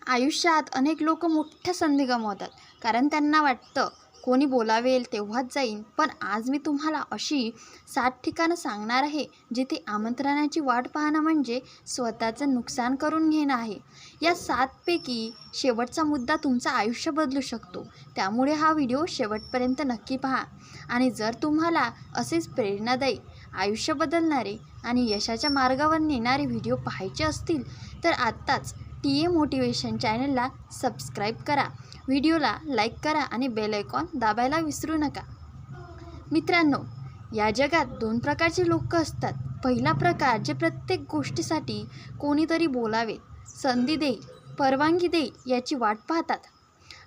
आयुष्यात अनेक लोक मोठ्या संधी गमावतात कारण त्यांना वाटतं कोणी बोलावेल तेव्हाच जाईन. पण आज मी तुम्हाला अशी 7 ठिकाणं सांगणार आहे जिथे आमंत्रणाची वाट पाहणं म्हणजे स्वतःचं नुकसान करून घेणं आहे. या 7 पैकी शेवटचा मुद्दा तुमचं आयुष्य बदलू शकतो. त्यामुळे हा व्हिडिओ शेवटपर्यंत नक्की पहा. आणि जर तुम्हाला असेच प्रेरणादायी, आयुष्य बदलणारे आणि यशाच्या मार्गावर नेणारे व्हिडिओ पाहायचे असतील तर आत्ताच TA मोटिवेशन चॅनलला सबस्क्राईब करा, व्हिडिओला लाईक करा आणि बेल आयकॉन दाबायला विसरू नका. मित्रांनो, या जगात 2 प्रकारचे लोक असतात. पहिला प्रकार जे प्रत्येक गोष्टीसाठी कोणीतरी बोलावे, संधी देईल, परवानगी देईल याची वाट पाहतात.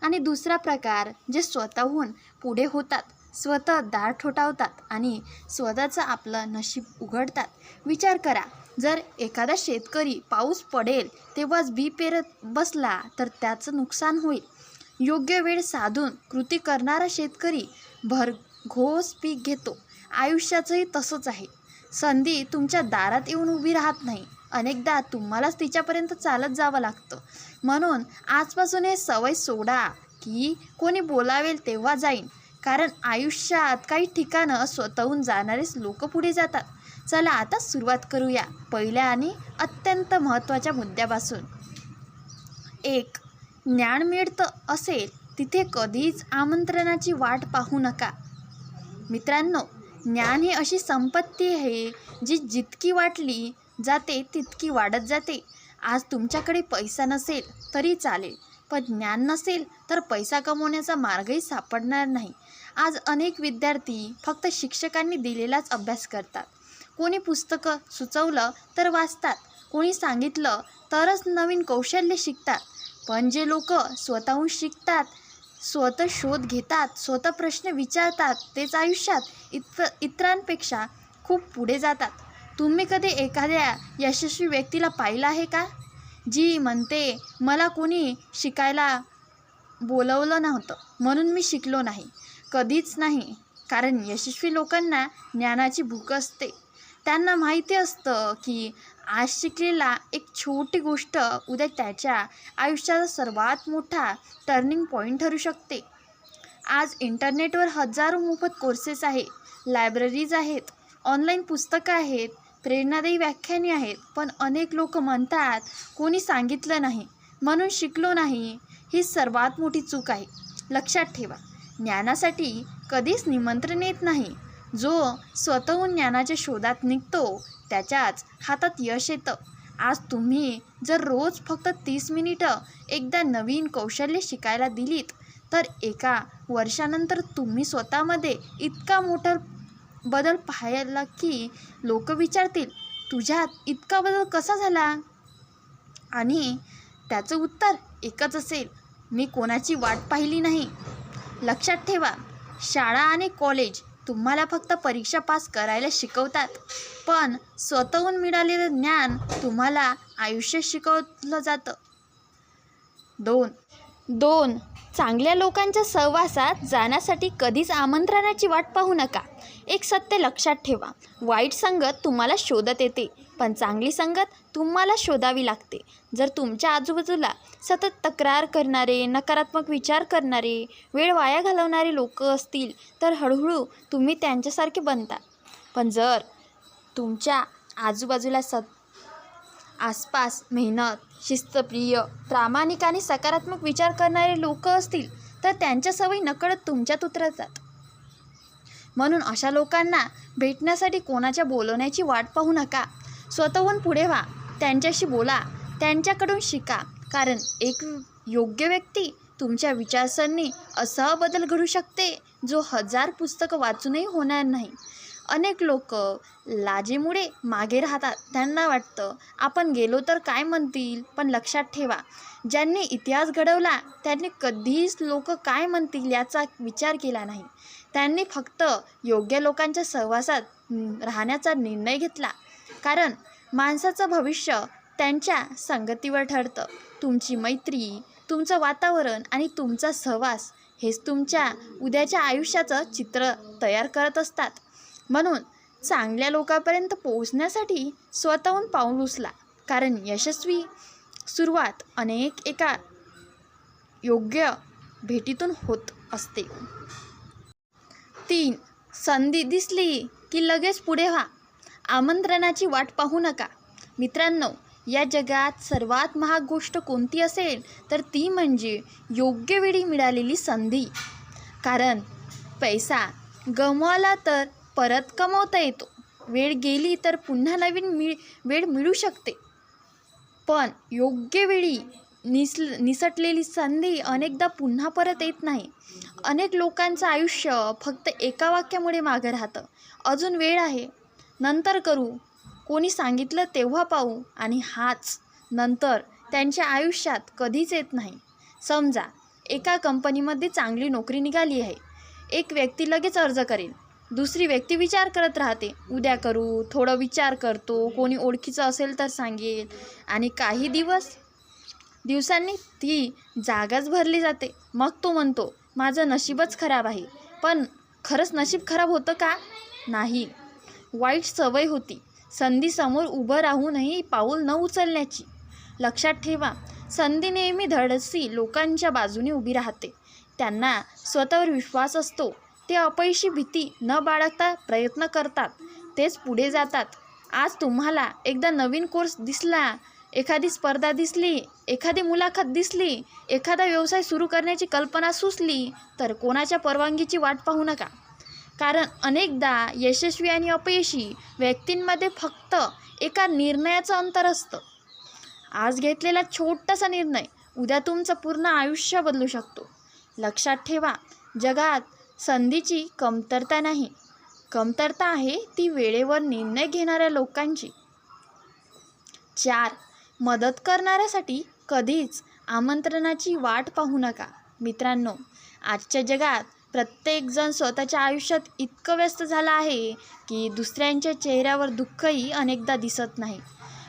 आणि दुसरा प्रकार जे स्वतःहून पुढे होतात, स्वतः दार ठोठावतात आणि स्वतःचं आपलं नशीब उघडतात. विचार करा, जर एखादा शेतकरी पाऊस पडेल तेव्हाच बी पेरत बसला तर त्याचं नुकसान होईल. योग्य वेळ साधून कृती करणारा शेतकरी भरघोस पीक घेतो. आयुष्याचंही तसंच आहे. संधी तुमच्या दारात येऊन उभी राहत नाही, अनेकदा तुम्हालाच तिच्यापर्यंत चालत जावं लागतं. म्हणून आजपासून हे सवय सोडा की कोणी बोलावेल तेव्हा जाईन, कारण आयुष्यात काही ठिकाणं स्वतःहून जाणारेच लोक पुढे जातात. चला आता सुरुवात करूया पहिल्या आणि अत्यंत महत्त्वाच्या मुद्द्यापासून. 1. ज्ञान मिळतं असेल तिथे कधीच आमंत्रणाची वाट पाहू नका. मित्रांनो, ज्ञान ही अशी संपत्ती आहे जी जितकी वाटली जाते तितकी वाढत जाते. आज तुमच्याकडे पैसा नसेल तरी चालेल, पण ज्ञान नसेल तर पैसा कमवण्याचा मार्गही सापडणार नाही. आज अनेक विद्यार्थी फक्त शिक्षकांनी दिलेलाच अभ्यास करतात. कोणी पुस्तकं सुचवलं तर वाचतात, कोणी सांगितलं तरच नवीन कौशल्य शिकतात. पण जे लोक स्वतःहून शिकतात, स्वतः शोध घेतात, स्वतः प्रश्न विचारतात, तेच आयुष्यात इतरांपेक्षा खूप पुढे जातात. तुम्ही कधी एखाद्या यशस्वी व्यक्तीला पाहिलं आहे का, जी म्हणते मला कोणी शिकायला बोलवलं नव्हतं म्हणून मी शिकलो नाही? कधीच नाही. कारण यशस्वी लोकांना ज्ञानाची भूक असते. त्यांना माहिती असतं की आज शिकलेला एक छोटी गोष्ट उद्या त्याच्या आयुष्याचा सर्वात मोठा टर्निंग पॉईंट ठरू शकते. आज इंटरनेटवर हजारो मोफत कोर्सेस आहेत, लायब्ररीज आहेत, ऑनलाईन पुस्तकं आहेत, प्रेरणादायी व्याख्याने आहेत. पण अनेक लोक म्हणतात कोणी सांगितलं नाही म्हणून शिकलो नाही. ही सर्वात मोठी चूक आहे. लक्षात ठेवा, ज्ञानासाठी कधीच निमंत्रण येत नाही. जो स्वतःहून ज्ञानाच्या शोधात निघतो त्याच्याच हातात यश येतं. आज तुम्ही जर रोज फक्त 30 मिनिटं एकदा नवीन कौशल्य शिकायला दिलीत तर एका वर्षानंतर तुम्ही स्वतःमध्ये इतका मोठा बदल पाहायला की लोक विचारतील तुझ्यात इतका बदल कसा झाला? आणि त्याचं उत्तर एकच असेल, मी कोणाची वाट पाहिली नाही. लक्षात ठेवा, शाळा आणि कॉलेज तुम्हाला फक्त परीक्षा पास करायला शिकवतात, पण स्वतःहून मिळालेलं ज्ञान तुम्हाला आयुष्य शिकवलं जातं. 2. चांगल्या लोकांच्या सहवासात जाण्यासाठी कधीच आमंत्रणाची वाट पाहू नका. एक सत्य लक्षात ठेवा, वाईट संगत तुम्हाला शोधत येते, पण चांगली संगत तुम्हाला शोधावी लागते. जर तुमच्या आजूबाजूला सतत तक्रार करणारे, नकारात्मक विचार करणारे, वेळ वाया घालवणारे लोक असतील तर हळूहळू तुम्ही त्यांच्यासारखे बनता. पण जर तुमच्या आजूबाजूला आसपास मेहनत, शिस्तप्रिय, प्रामाणिक आणि सकारात्मक विचार करणारे लोक असतील तर त्यांच्या सवयी नकळत तुमच्यात उतरतात. म्हणून अशा लोकांना भेटण्यासाठी कोणाच्या बोलवण्याची वाट पाहू नका. स्वतःहून पुढे व्हा, त्यांच्याशी बोला, त्यांच्याकडून शिका. कारण एक योग्य व्यक्ती तुमच्या विचारसरणी असा बदल घडू शकते जो 1000 पुस्तकं वाचूनही होणार नाही. अनेक लोक लाजेमुळे मागे राहतात. त्यांना वाटतं आपण गेलो तर काय म्हणतील. पण लक्षात ठेवा, ज्यांनी इतिहास घडवला त्यांनी कधीच लोक काय म्हणतील याचा विचार केला नाही. त्यांनी फक्त योग्य लोकांच्या सहवासात राहण्याचा निर्णय घेतला. कारण माणसाचं भविष्य त्यांच्या संगतीवर ठरतं. तुमची मैत्री, तुमचं वातावरण आणि तुमचा सहवास हेच तुमच्या उद्याच्या आयुष्याचं चित्र तयार करत असतात. म्हणून चांगल्या लोकांपर्यंत पोहोचण्यासाठी स्वतःहून पाऊल उचला. कारण यशस्वी सुरुवात अनेक एका योग्य भेटीतून होत असते. 3. संधी दिसली की लगेच पुढे व्हा. आमंत्रणाची वाट पाहू नका. मित्रांनो, या जगात सर्वात महाग गोष्ट कोणती असेल तर ती म्हणजे योग्य वेळी मिळालेली संधी. कारण पैसा गमावला तर परत कमवता येतो, वेळ गेली तर पुन्हा नवीन वेळ मिळू शकते, पण योग्य वेळी निसटलेली संधी अनेकदा पुन्हा परत येत नाही. अनेक लोकांचं आयुष्य फक्त एका वाक्यामुळे मागं राहतं. अजून वेळ आहे, नंतर करू, कोणी सांगितलं तेव्हा पाहू, आणि हाच नंतर त्यांच्या आयुष्यात कधीच येत नाही. समजा एका कंपनीमध्ये चांगली नोकरी निघाली आहे. एक व्यक्ती लगेच अर्ज करेल, दुसरी व्यक्ती विचार करत राहते, उद्या करू, थोडं विचार करतो, कोणी ओळखीचं असेल तर सांगेल, आणि काही दिवसांनी ती जागाच भरली जाते. मग तो म्हणतो, माझं नशीबच खराब आहे. पण खरंच नशीब खराब होतं का? नाही, वाईट सवय होती, संधीसमोर उभं राहूनही पाऊल न उचलण्याची. लक्षात ठेवा, संधी नेहमी धाडसी लोकांच्या बाजूने उभी राहते. त्यांना स्वतःवर विश्वास असतो. ते अपयशी भीती न बाळगता प्रयत्न करतात, तेच पुढे जातात. आज तुम्हाला एकदा नवीन कोर्स दिसला, एखादी स्पर्धा दिसली, एखादी मुलाखत दिसली, एखादा व्यवसाय सुरू करण्याची कल्पना सुचली, तर कोणाच्या परवानगीची वाट पाहू नका. कारण अनेकदा यशस्वी आणि अपयशी व्यक्तींमध्ये फक्त एका निर्णयाचं अंतर असतं. आज घेतलेला छोटासा निर्णय उद्या तुमचं पूर्ण आयुष्य बदलू शकतो. लक्षात ठेवा, जगात संधीची कमतरता नाही, कमतरता आहे ती वेळेवर निर्णय घेणाऱ्या लोकांची. 4. मदत करणाऱ्यासाठी कधीच आमंत्रणाची वाट पाहू नका. मित्रांनो, आजच्या जगात प्रत्येकजण स्वतःच्या आयुष्यात इतकं व्यस्त झाला आहे की दुसऱ्यांच्या चेहऱ्यावर दुःखही अनेकदा दिसत नाही.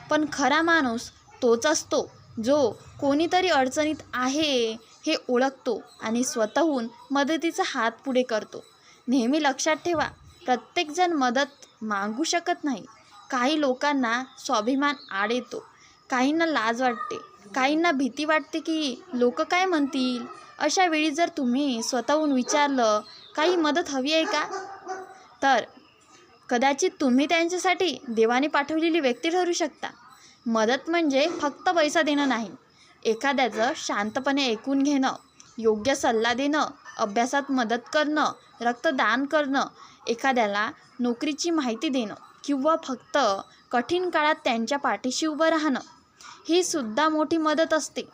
पण खरा माणूस तोच असतो जो कोणीतरी अडचणीत आहे हे ओळखतो आणि स्वतःहून मदतीचा हात पुढे करतो. नेहमी लक्षात ठेवा, प्रत्येकजण मदत मागू शकत नाही. काही लोकांना स्वाभिमान आड येतो, काहींना लाज वाटते, काहींना भीती वाटते की लोक काय म्हणतील. अशा वेळी जर तुम्ही स्वतःहून विचारलं, काही मदत हवी आहे का, तर कदाचित तुम्ही त्यांच्यासाठी देवाने पाठवलेली व्यक्ती ठरू शकता. मदत म्हणजे फक्त पैसा देणं नाही, एखाद्याचं शांतपणे ऐकून घेणं, योग्य सल्ला देणं, अभ्यासात मदत करणं, रक्तदान करणं, एखाद्याला नोकरीची माहिती देणं, किंवा फक्त कठीण काळात त्यांच्या पाठीशी उभं राहणं, ही सुद्धा मोठी मदत असते.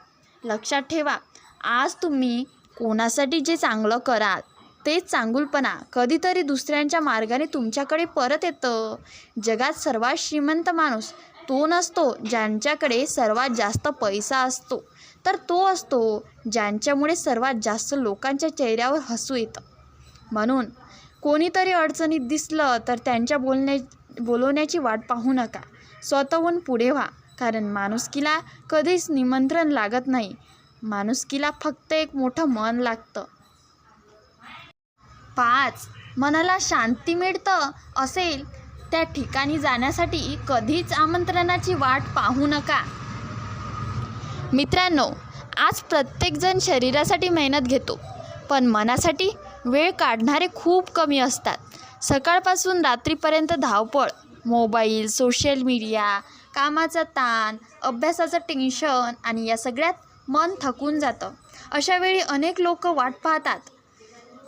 लक्षात ठेवा, आज तुम्ही कोणासाठी जे चांगलं कराल तेच चांगुलपणा कधीतरी दुसऱ्यांच्या मार्गाने तुमच्याकडे परत येतं. जगात सर्वात श्रीमंत माणूस तो नसतो ज्यांच्याकडे सर्वात जास्त पैसा असतो, तर तो असतो ज्यांच्यामुळे सर्वात जास्त लोकांच्या चेहऱ्यावर हसू येतं. म्हणून कोणीतरी अडचणीत दिसलं तर त्यांच्या बोलवण्याची वाट पाहू नका, स्वतःहून पुढे व्हा. कारण माणुसकीला कधीच निमंत्रण लागत नाही, माणुसकीला फक्त एक मोठं मन लागतं. 5. मनाला शांती मिळतं असेल त्या ठिकाणी जाण्यासाठी कधीच आमंत्रणाची वाट पाहू नका. मित्रांनो, आज प्रत्येकजण शरीरासाठी मेहनत घेतो, पण मनासाठी वेळ काढणारे खूप कमी असतात. सकाळपासून रात्रीपर्यंत धावपळ, मोबाईल, सोशल मीडिया, कामाचा ताण, अभ्यासाचं टेन्शन, आणि या सगळ्यात मन थकून जातं. अशा वेळी अनेक लोक वाट पाहतात.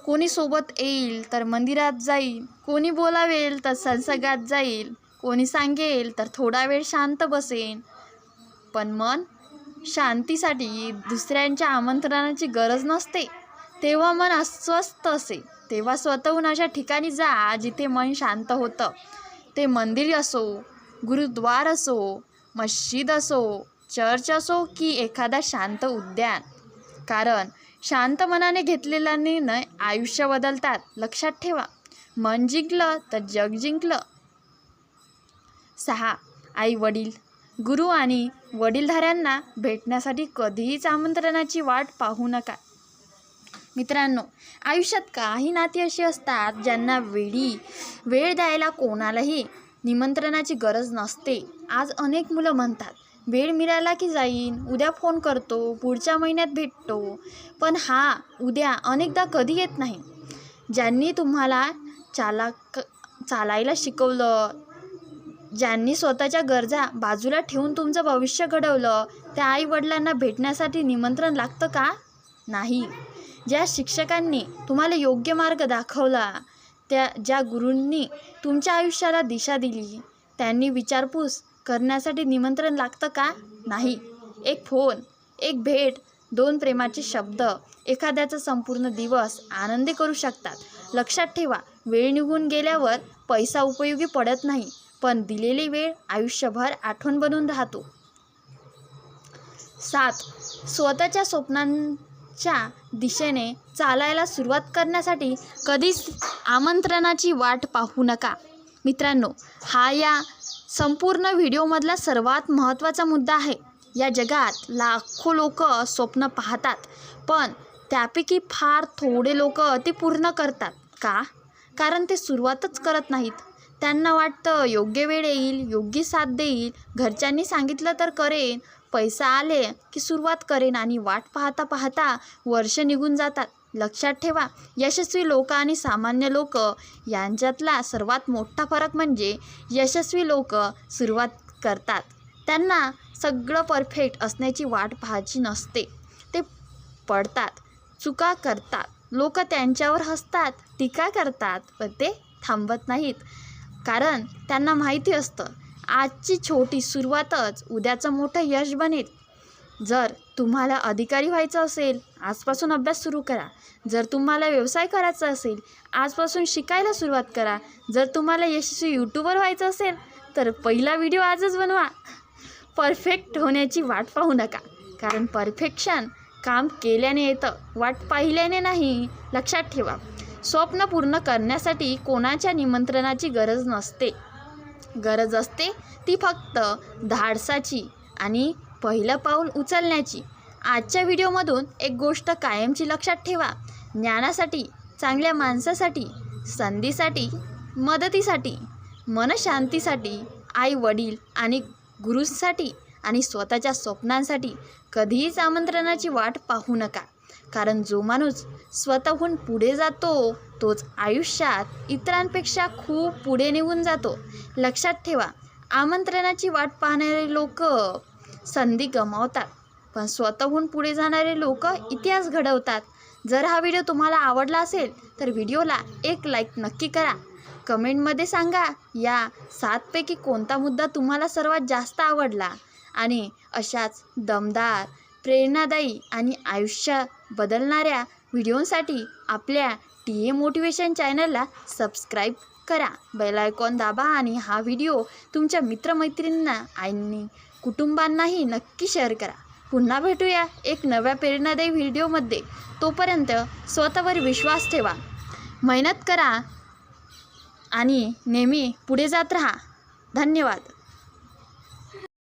कोणी सोबत येईल तर मंदिरात जाईल, कोणी बोलावेल तर सत्संगात जाईल, कोणी सांगेल तर थोडा वेळ शांत बसेन. पण मन शांतीसाठी दुसऱ्यांच्या आमंत्रणाची गरज नसते. तेव्हा मन अस्वस्थ असेल तेव्हा स्वतःहून अशा ठिकाणी जा जिथे मन शांत होतं. ते मंदिर असो, गुरुद्वार असो, मस्जिद असो, चर्च असो की एखादा शांत उद्यान. कारण शांत मनाने घेतलेला निर्णय आयुष्य बदलतात. लक्षात ठेवा, मन जिंकलं तर जग जिंकलं. 6. आई वडील, गुरु आणि वडीलधाऱ्यांना भेटण्यासाठी कधीच आमंत्रणाची वाट पाहू नका. मित्रांनो, आयुष्यात काही नाती अशी असतात ज्यांना वेळ द्यायला कोणालाही निमंत्रणाची गरज नसते. आज अनेक मुलं म्हणतात, वेळ मिळाला की जाईन, उद्या फोन करतो, पुढच्या महिन्यात भेटतो, पण हा उद्या अनेकदा कधी येत नाही. ज्यांनी तुम्हाला चालायला शिकवलं, ज्यांनी स्वतःच्या गरजा बाजूला ठेवून तुमचं भविष्य घडवलं, त्या आईवडिलांना भेटण्यासाठी निमंत्रण लागतं का? नाही. ज्या शिक्षकांनी तुम्हाला योग्य मार्ग दाखवला, ज्या गुरूंनी तुमच्या आयुष्याला दिशा दिली, त्यांनी विचारपूस करण्यासाठी निमंत्रण लागतं का? नाही. एक फोन, एक भेट, 2 प्रेमाचे शब्द एखाद्याचा संपूर्ण दिवस आनंदी करू शकतात. लक्षात ठेवा, वेळ निघून गेल्यावर पैसा उपयोगी पडत नाही, पण दिलेली वेळ आयुष्यभर आठवण बनून राहतो. 7. स्वतःच्या स्वप्नांच्या दिशेने चालायला सुरुवात करण्यासाठी कधीच आमंत्रणाची वाट पाहू नका. मित्रांनो, हा या संपूर्ण व्हिडिओमधला सर्वात महत्त्वाचा मुद्दा आहे. या जगात लाखो लोक स्वप्न पाहतात, पण त्यापैकी फार थोडे लोक ते पूर्ण करतात. का? कारण ते सुरुवातच करत नाहीत. त्यांना वाटतं योग्य वेळ येईल, योग्य साथ देईल, घरच्यांनी सांगितलं तर करेन, पैसा आले की सुरुवात करेन, आणि वाट पाहता पाहता वर्ष निघून जातात. लक्षात ठेवा, यशस्वी लोक आणि सामान्य लोक यांच्यातला सर्वात मोठा फरक म्हणजे यशस्वी लोक सुरुवात करतात. त्यांना सगळं परफेक्ट असण्याची वाट पाहायची नसते. ते पडतात, चुका करतात, लोक त्यांच्यावर हसतात, टीका करतात, पण ते थांबत नाहीत. कारण त्यांना माहिती असतं, आजची छोटी सुरुवातच उद्याचं मोठं यश बनेल. जर तुम्हाला अधिकारी व्हायचं असेल, आजपासून अभ्यास सुरू करा. जर तुम्हाला व्यवसाय करायचा असेल, आजपासून शिकायला सुरुवात करा. जर तुम्हाला यशस्वी यूट्यूबर व्हायचं असेल, तर पहिला व्हिडिओ आजच बनवा. परफेक्ट होण्याची वाट पाहू नका, कारण परफेक्शन काम केल्याने येतं, वाट पाहिल्याने नाही. लक्षात ठेवा, स्वप्न पूर्ण करण्यासाठी कोणाच्या निमंत्रणाची गरज नसते. गरज असते ती फक्त धाडसाची आणि पहिलं पाऊल उचलण्याची. आजच्या व्हिडिओमधून एक गोष्ट कायमची लक्षात ठेवा: ज्ञानासाठी, चांगल्या माणसासाठी, संधीसाठी, मदतीसाठी, मनशांतीसाठी, आई वडील आणि गुरूंसाठी आणि स्वतःच्या स्वप्नांसाठी कधीच आमंत्रणाची वाट पाहू नका. कारण जो माणूस स्वतःहून पुढे जातो, तोच आयुष्यात इतरांपेक्षा खूप पुढे निघून जातो. लक्षात ठेवा, आमंत्रणाची वाट पाहणारे लोक संधी गमावतात, पण स्वतःहून पुढे जाणारे लोक इतिहास घडवतात. जर हा व्हिडिओ तुम्हाला आवडला असेल तर व्हिडिओला एक लाईक नक्की करा. कमेंटमध्ये सांगा या 7 पैकी कोणता मुद्दा तुम्हाला सर्वात जास्त आवडला, आणि अशाच दमदार, प्रेरणादायी आणि आयुष्य बदलणाऱ्या व्हिडिओसाठी आपल्या TA मोटिवेशन चॅनलला सबस्क्राईब करा, बेल आयकॉन दाबा आणि हा व्हिडिओ तुमच्या मित्रमैत्रिणींना आणि कुटुंबांनाही नक्की शेअर करा. पुन्हा भेटूया एक नव्या प्रेरणादायी व्हिडिओमध्ये. तोपर्यंत स्वतःवर विश्वास ठेवा, मेहनत करा आणि नेहमी पुढे जात राहा. धन्यवाद.